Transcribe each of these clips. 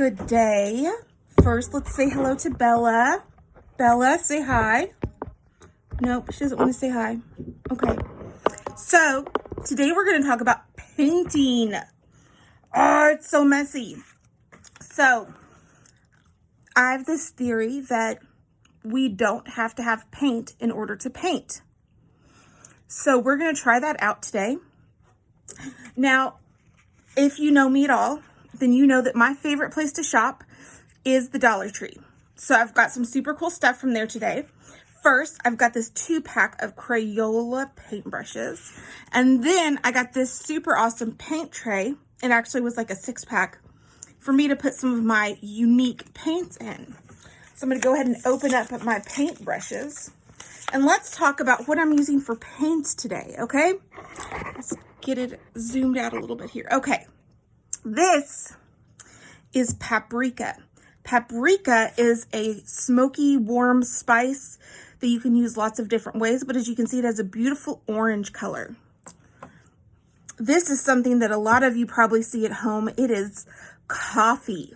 Good day. First, let's say hello to Bella. Bella, say hi. Nope, she doesn't want to say hi. Okay. So, today we're going to talk about painting. Oh, it's so messy. So, I have this theory that we don't have to have paint in order to paint. So, we're going to try that out today. Now, if you know me at all, then you know that my favorite place to shop is the Dollar Tree. So I've got some super cool stuff from there today. First, I've got this 2-pack of Crayola paintbrushes. And then I got this super awesome paint tray. It actually was like a 6-pack for me to put some of my unique paints in. So I'm going to go ahead and open up my paintbrushes. And let's talk about what I'm using for paints today, okay? Let's get it zoomed out a little bit here. Okay, this is paprika. Paprika is a smoky, warm spice that you can use lots of different ways, but as you can see, it has a beautiful orange color. This is something that a lot of you probably see at home. It is coffee.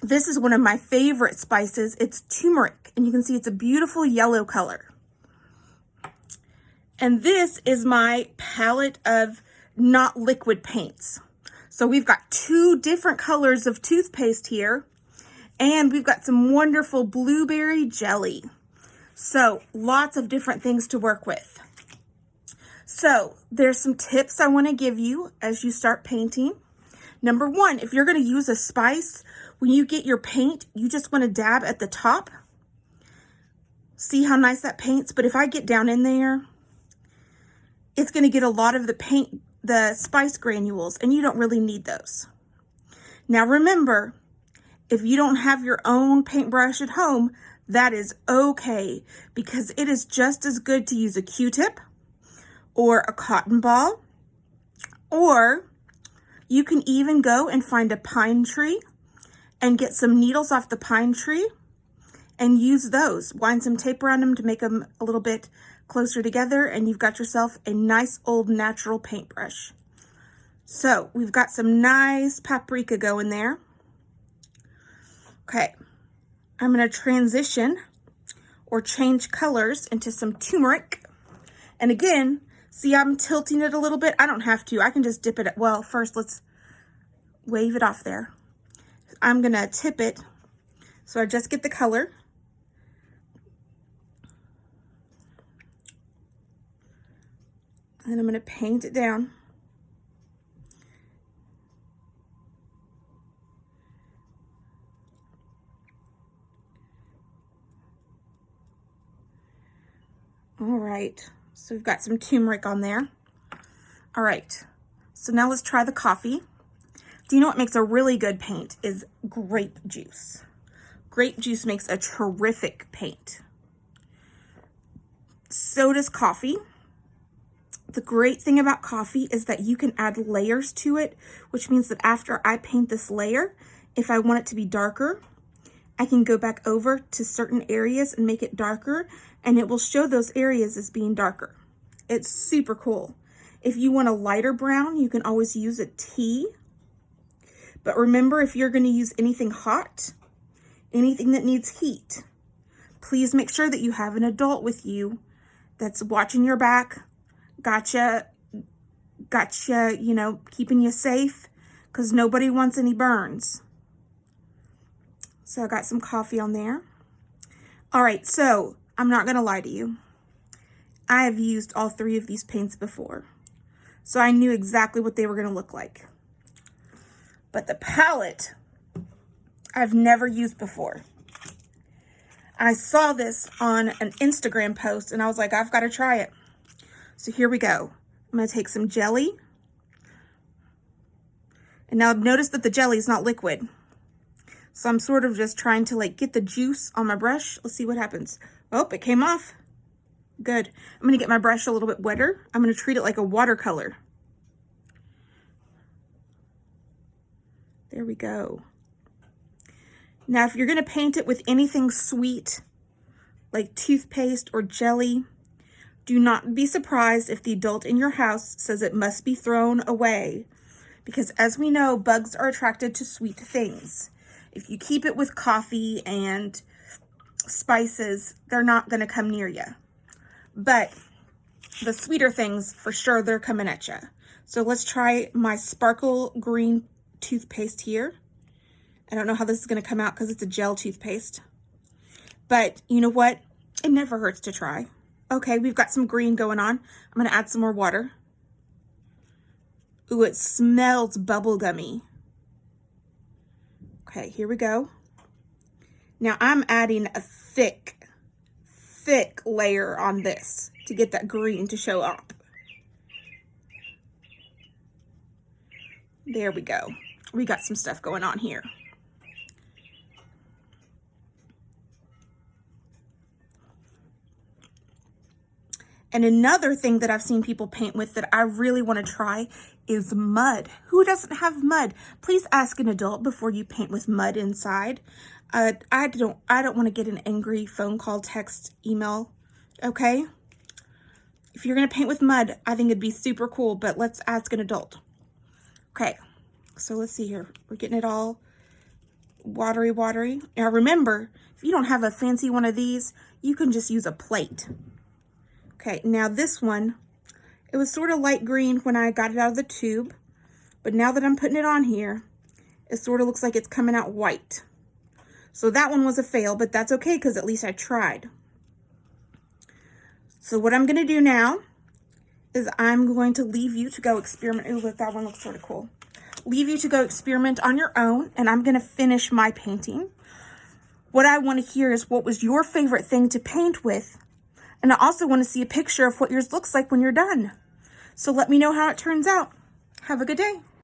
This is one of my favorite spices. It's turmeric, and you can see it's a beautiful yellow color. And this is my palette of not liquid paints. So we've got 2 different colors of toothpaste here, and we've got some wonderful blueberry jelly. So lots of different things to work with. So there's some tips I want to give you as you start painting. Number 1, if you're going to use a spice, when you get your paint, you just want to dab at the top. See how nice that paints? But if I get down in there, it's going to get a lot of the spice granules, and you don't really need those. Now remember, if you don't have your own paintbrush at home, that is okay, because it is just as good to use a Q-tip or a cotton ball, or you can even go and find a pine tree and get some needles off the pine tree and use those. Wind some tape around them to make them a little bit closer together, and you've got yourself a nice old natural paintbrush. So we've got some nice paprika going there. Okay, I'm going to transition or change colors into some turmeric. And again, see, I'm tilting it a little bit. I don't have to. I can just dip it. Well, first let's wave it off there. I'm going to tip it so I just get the color. And I'm going to paint it down. All right, so we've got some turmeric on there. All right, so now let's try the coffee. Do you know what makes a really good paint is grape juice. Grape juice makes a terrific paint. So does coffee. The great thing about coffee is that you can add layers to it, which means that after I paint this layer, if I want it to be darker, I can go back over to certain areas and make it darker, and it will show those areas as being darker. It's super cool. If you want a lighter brown, you can always use a tea. But remember, if you're going to use anything hot, anything that needs heat, please make sure that you have an adult with you that's watching your back, gotcha, you know, keeping you safe, because nobody wants any burns. So I got some coffee on there. All right, so I'm not going to lie to you. I have used all 3 of these paints before, so I knew exactly what they were going to look like. But the palette, I've never used before. I saw this on an Instagram post, and I was like, I've got to try it. So here we go. I'm going to take some jelly. And now notice that the jelly is not liquid. So I'm sort of just trying to like get the juice on my brush. Let's see what happens. Oh, it came off. Good. I'm going to get my brush a little bit wetter. I'm going to treat it like a watercolor. There we go. Now, if you're going to paint it with anything sweet, like toothpaste or jelly, do not be surprised if the adult in your house says it must be thrown away, because as we know, bugs are attracted to sweet things. If you keep it with coffee and spices, they're not going to come near you. But the sweeter things, for sure, they're coming at you. So let's try my Sparkle Green toothpaste here. I don't know how this is going to come out because it's a gel toothpaste. But you know what? It never hurts to try. Okay, we've got some green going on. I'm going to add some more water. Ooh, it smells bubblegummy. Okay, here we go. Now I'm adding a thick layer on this to get that green to show up. There we go. We got some stuff going on here. And another thing that I've seen people paint with that I really want to try is mud. Who doesn't have mud? Please ask an adult before you paint with mud inside. I don't want to get an angry phone call, text, email. Okay? If you're going to paint with mud, I think it'd be super cool, but let's ask an adult. Okay. So let's see here. We're getting it all watery. Now remember, if you don't have a fancy one of these, you can just use a plate. Okay, now this one, it was sort of light green when I got it out of the tube, but now that I'm putting it on here, it sort of looks like it's coming out white. So that one was a fail, but that's okay because at least I tried. So what I'm going to do now is I'm going to leave you to go experiment. Ooh, look, that one looks sort of cool. Leave you to go experiment on your own, and I'm going to finish my painting. What I want to hear is what was your favorite thing to paint with? And I also want to see a picture of what yours looks like when you're done. So let me know how it turns out. Have a good day.